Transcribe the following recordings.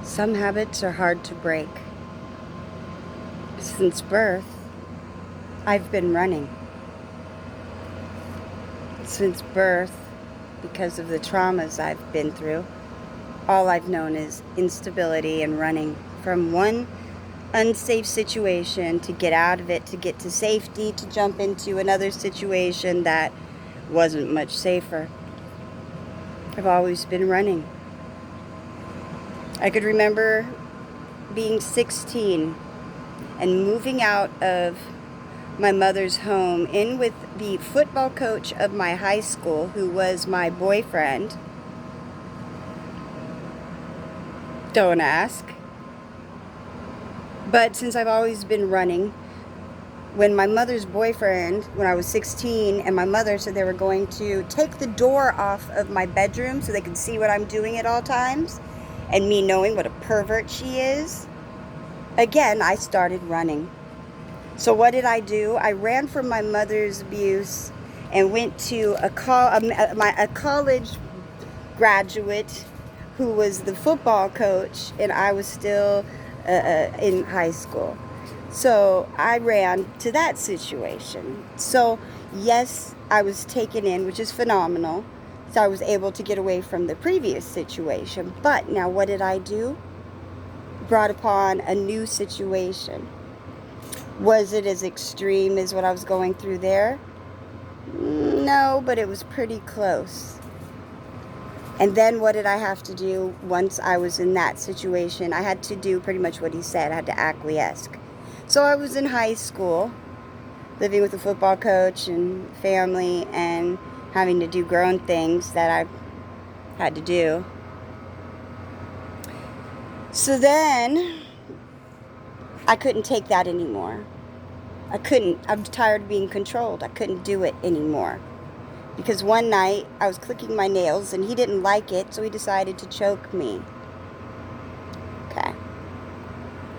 Some habits are hard to break. Since birth, I've been running. Since birth, because of the traumas I've been through, all I've known is instability and running from one unsafe situation to get out of it, to get to safety, to jump into another situation that wasn't much safer. I've always been running. I could remember being 16 and moving out of my mother's home in with the football coach of my high school, who was my boyfriend. Don't ask. But since I've always been running, when my mother's boyfriend, when I was 16, and my mother said they were going to take the door off of my bedroom so they could see what I'm doing at all times, and me knowing what a pervert she is, again, I started running. So what did I do? I ran from my mother's abuse and went to a college graduate who was the football coach, and I was still in high school. So I ran to that situation. So yes, I was taken in, which is phenomenal. So I was able to get away from the previous situation. But now what did I do? Brought upon a new situation. Was it as extreme as what I was going through there? No, but it was pretty close. And then what did I have to do once I was in that situation? I had to do pretty much what he said. I had to acquiesce. So I was in high school, living with a football coach and family, and having to do grown things that I had to do. So then I couldn't take that anymore. I'm tired of being controlled. I couldn't do it anymore. Because one night I was clicking my nails and he didn't like it, so he decided to choke me. Okay.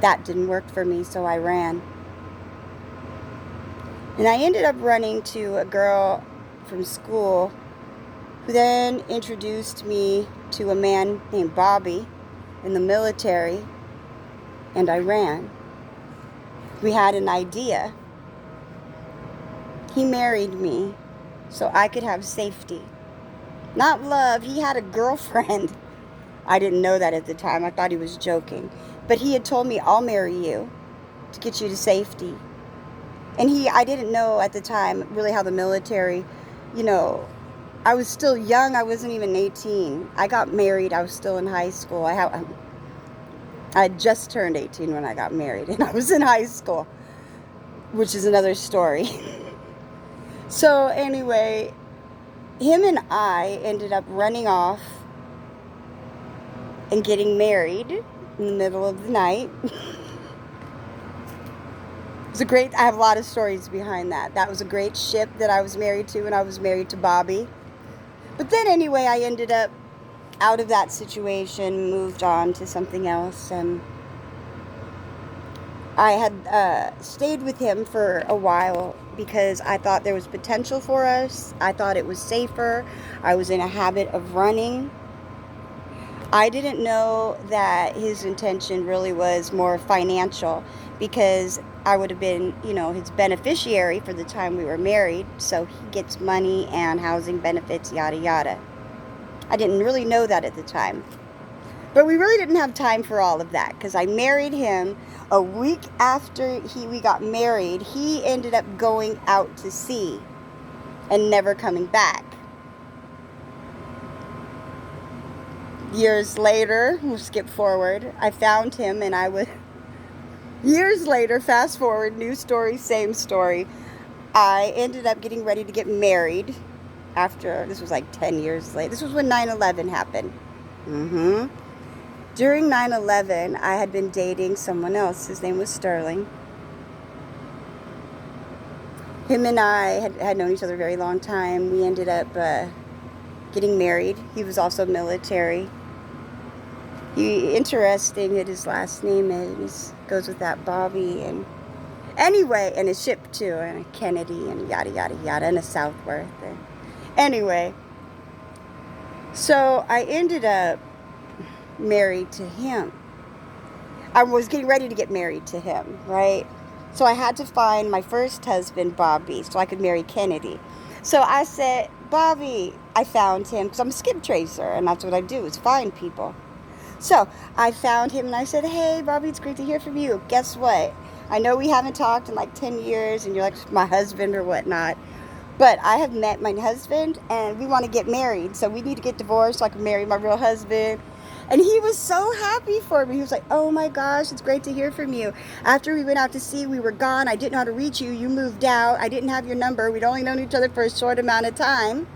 That didn't work for me, so I ran. And I ended up running to a girl from school who then introduced me to a man named Bobby in the military, and I ran. We had an idea. He married me so I could have safety. Not love. He had a girlfriend. I didn't know that at the time. I thought he was joking. But he had told me, I'll marry you to get you to safety. And I didn't know at the time really how the military, I was still young. I wasn't even 18. I got married. I was still in high school. I had just turned 18 when I got married, and I was in high school, which is another story. So anyway, him and I ended up running off and getting married in the middle of the night. I have a lot of stories behind that. That was a great ship that I was married to, and I was married to Bobby. But then anyway, I ended up out of that situation, moved on to something else, and I had stayed with him for a while because I thought there was potential for us. I thought it was safer. I was in a habit of running. I didn't know that his intention really was more financial, because I would have been, his beneficiary for the time we were married. So he gets money and housing benefits, yada, yada. I didn't really know that at the time. But we really didn't have time for all of that, because I married him. A week after we got married, he ended up going out to sea and never coming back. Years later, we'll skip forward, I found him, and years later, fast forward, new story, same story. I ended up getting ready to get married this was like 10 years later. This was when 9/11 happened. During 9/11, I had been dating someone else. His name was Sterling. Him and I had known each other a very long time. We ended up getting married. He was also military. Interesting that his last name goes with that, Bobby, and anyway, and his ship too, and a Kennedy, and yada, yada, yada, and a Southworth. And anyway, so I ended up married to him. I was getting ready to get married to him, right? So I had to find my first husband, Bobby, so I could marry Kennedy. So I said, Bobby, I found him because I'm a skip tracer, and that's what I do, is find people. So I found him and I said, hey, Bobby, it's great to hear from you. Guess what? I know we haven't talked in like 10 years and you're like my husband or whatnot, but I have met my husband and we want to get married. So we need to get divorced so I can marry my real husband. And he was so happy for me. He was like, oh my gosh, it's great to hear from you. After we went out to sea, we were gone. I didn't know how to reach you. You moved out. I didn't have your number. We'd only known each other for a short amount of time.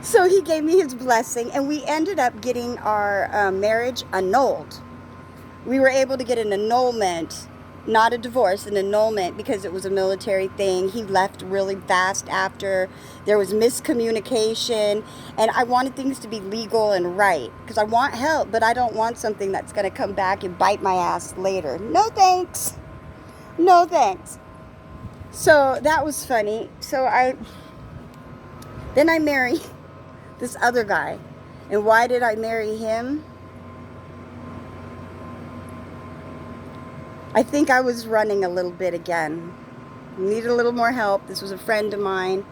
So he gave me his blessing, and we ended up getting our marriage annulled. We were able to get an annulment, not a divorce, an annulment, because it was a military thing. He left really fast after. There was miscommunication, and I wanted things to be legal and right, because I want help, but I don't want something that's going to come back and bite my ass later. No thanks. No thanks. So that was funny. Then I married this other guy. And why did I marry him? I think I was running a little bit again. Needed a little more help. This was a friend of mine.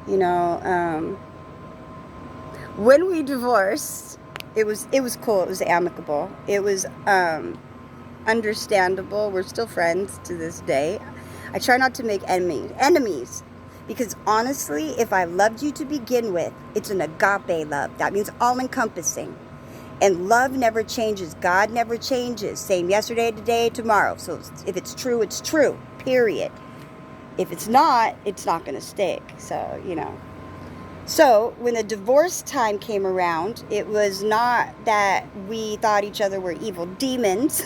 You know, when we divorced, it was cool. It was amicable. It was understandable. We're still friends to this day. I try not to make enemies. Because honestly, if I loved you to begin with, it's an agape love. That means all-encompassing. And love never changes. God never changes. Same yesterday, today, tomorrow. So if it's true, it's true. Period. If it's not going to stick. So, you know. So when the divorce time came around, it was not that we thought each other were evil demons.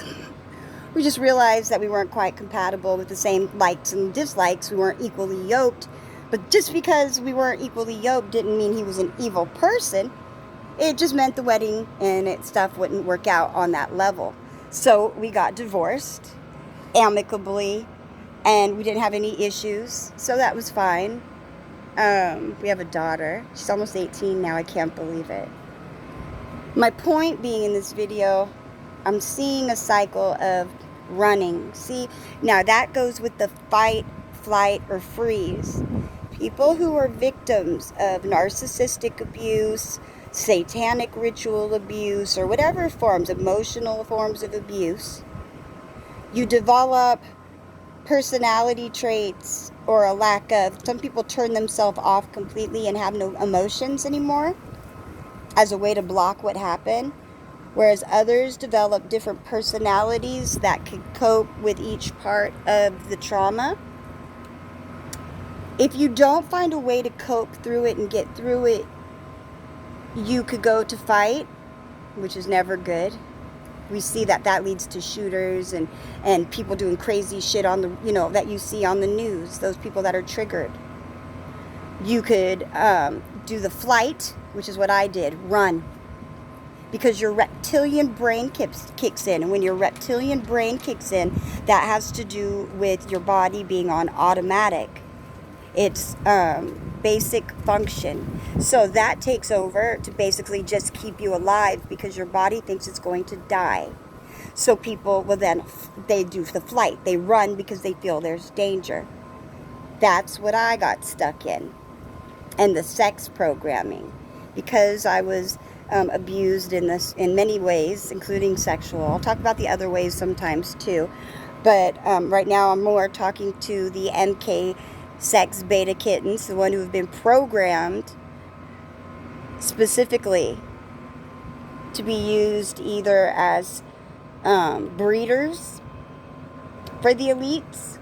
We just realized that we weren't quite compatible with the same likes and dislikes. We weren't equally yoked. But just because we weren't equally yoked didn't mean he was an evil person. It just meant the wedding and stuff wouldn't work out on that level. So we got divorced amicably, and we didn't have any issues. So that was fine. We have a daughter. She's almost 18 now. I can't believe it. My point being in this video, I'm seeing a cycle of running. See, now that goes with the fight, flight, or freeze. People who are victims of narcissistic abuse, satanic ritual abuse, or whatever forms, emotional forms of abuse, you develop personality traits or a lack of. Some people turn themselves off completely and have no emotions anymore as a way to block what happened, whereas others develop different personalities that could cope with each part of the trauma. If you don't find a way to cope through it and get through it, you could go to fight, which is never good. We see that leads to shooters and people doing crazy shit on the, you know, that you see on the news, those people that are triggered. You could do the flight, which is what I did, run. Because your reptilian brain kicks in. And when your reptilian brain kicks in, that has to do with your body being on automatic. It's basic function. So that takes over to basically just keep you alive because your body thinks it's going to die. So people will then, they do the flight. They run because they feel there's danger. That's what I got stuck in. And the sex programming. Because I was abused in many ways, including sexual. I'll talk about the other ways sometimes too. But right now I'm more talking to the MK sex beta kittens, the one who have been programmed specifically to be used either as breeders for the elites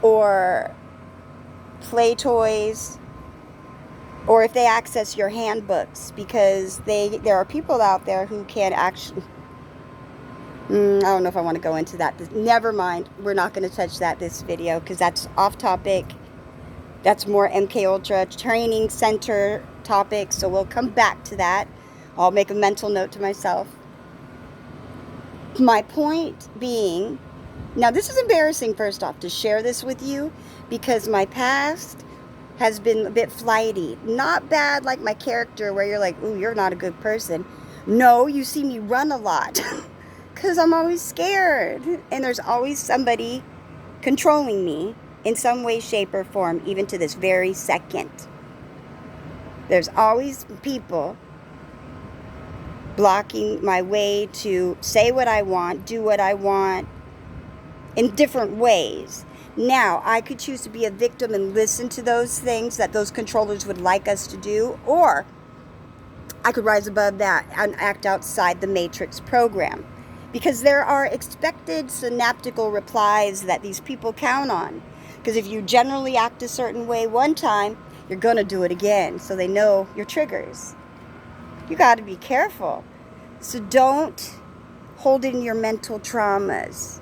or play toys, or if they access your handbooks, because there are people out there who can actually I don't know if I want to go into that. Never mind. We're not going to touch that this video because that's off topic. That's more MK Ultra training center topic. So we'll come back to that. I'll make a mental note to myself. My point being, now this is embarrassing first off to share this with you because my past has been a bit flighty. Not bad like my character where you're like, ooh, you're not a good person. No, you see me run a lot because I'm always scared. And there's always somebody controlling me in some way, shape, or form, even to this very second. There's always people blocking my way to say what I want, do what I want in different ways. Now, I could choose to be a victim and listen to those things that those controllers would like us to do, or I could rise above that and act outside the matrix program. Because there are expected synaptical replies that these people count on. Because if you generally act a certain way one time, you're going to do it again. So they know your triggers. You got to be careful. So don't hold in your mental traumas.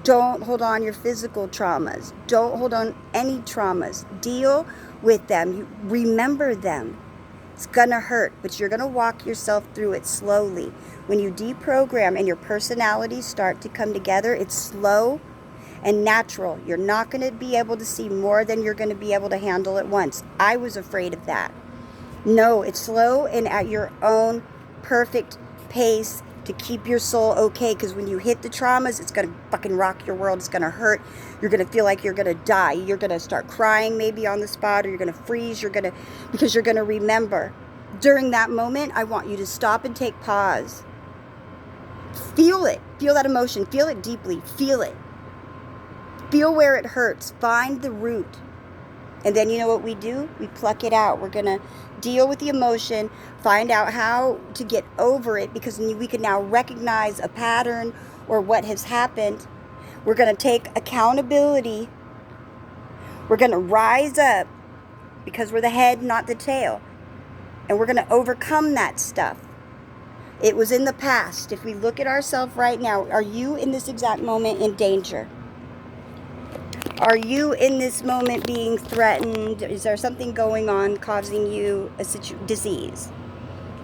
Don't hold on your physical traumas. Don't hold on any traumas. Deal with them. You remember them. It's gonna hurt, but you're gonna walk yourself through it slowly. When you deprogram and your personalities start to come together, it's slow and natural. You're not gonna be able to see more than you're gonna be able to handle at once. I was afraid of that. No, it's slow and at your own perfect pace to keep your soul okay, because when you hit the traumas, it's going to fucking rock your world. It's going to hurt. You're going to feel like you're going to die. You're going to start crying maybe on the spot, or you're going to freeze. Because you're going to remember. During that moment, I want you to stop and take pause. Feel it. Feel that emotion. Feel it deeply. Feel it. Feel where it hurts. Find the root. And then you know what we do? We pluck it out. We're going to deal with the emotion, find out how to get over it, because we can now recognize a pattern or what has happened. We're going to take accountability. We're going to rise up because we're the head, not the tail. And we're going to overcome that stuff. It was in the past. If we look at ourselves right now, are you in this exact moment in danger? Are you in this moment being threatened? Is there something going on causing you a disease?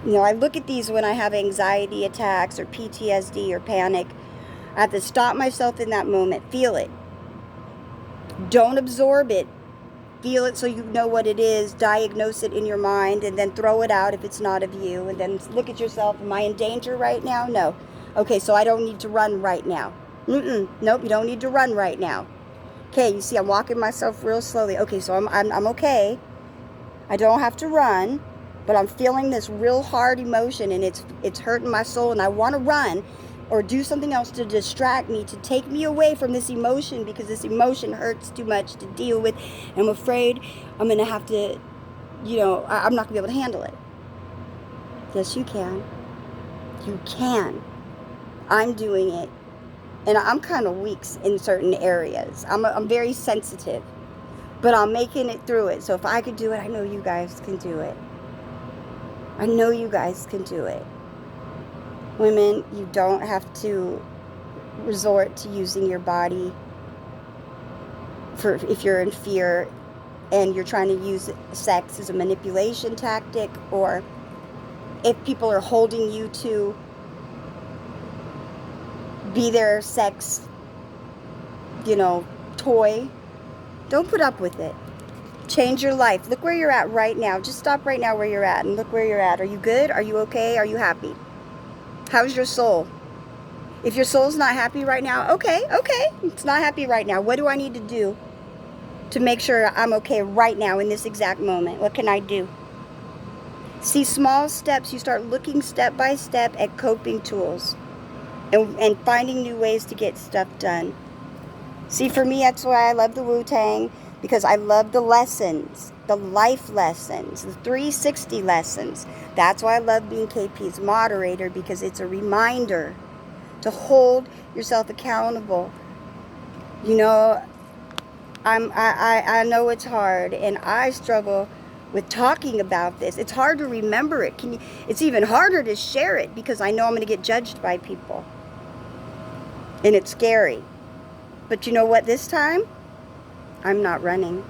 You know, I look at these when I have anxiety attacks or PTSD or panic. I have to stop myself in that moment. Feel it. Don't absorb it. Feel it so you know what it is. Diagnose it in your mind and then throw it out if it's not of you. And then look at yourself. Am I in danger right now? No. Okay, so I don't need to run right now. Nope, you don't need to run right now. Okay, you see, I'm walking myself real slowly. Okay, so I'm okay. I don't have to run, but I'm feeling this real hard emotion, and it's hurting my soul, and I want to run or do something else to distract me, to take me away from this emotion, because this emotion hurts too much to deal with. I'm afraid I'm going to have to, I'm not going to be able to handle it. Yes, you can. You can. I'm doing it. And I'm kind of weak in certain areas. I'm very sensitive. But I'm making it through it. So if I could do it, I know you guys can do it. I know you guys can do it. Women, you don't have to resort to using your body if you're in fear and you're trying to use sex as a manipulation tactic, or if people are holding you to be their sex, toy. Don't put up with it. Change your life. Look where you're at right now. Just stop right now where you're at and look where you're at. Are you good? Are you okay? Are you happy? How's your soul? If your soul's not happy right now, okay. It's not happy right now. What do I need to do to make sure I'm okay right now in this exact moment? What can I do? See, small steps. You start looking step by step at coping tools. And finding new ways to get stuff done. See, for me, that's why I love the Wu-Tang, because I love the lessons, the life lessons, the 360 lessons. That's why I love being KP's moderator, because it's a reminder to hold yourself accountable. I know it's hard, and I struggle with talking about this. It's hard to remember it. It's even harder to share it, because I know I'm going to get judged by people. And it's scary. But you know what, this time? I'm not running.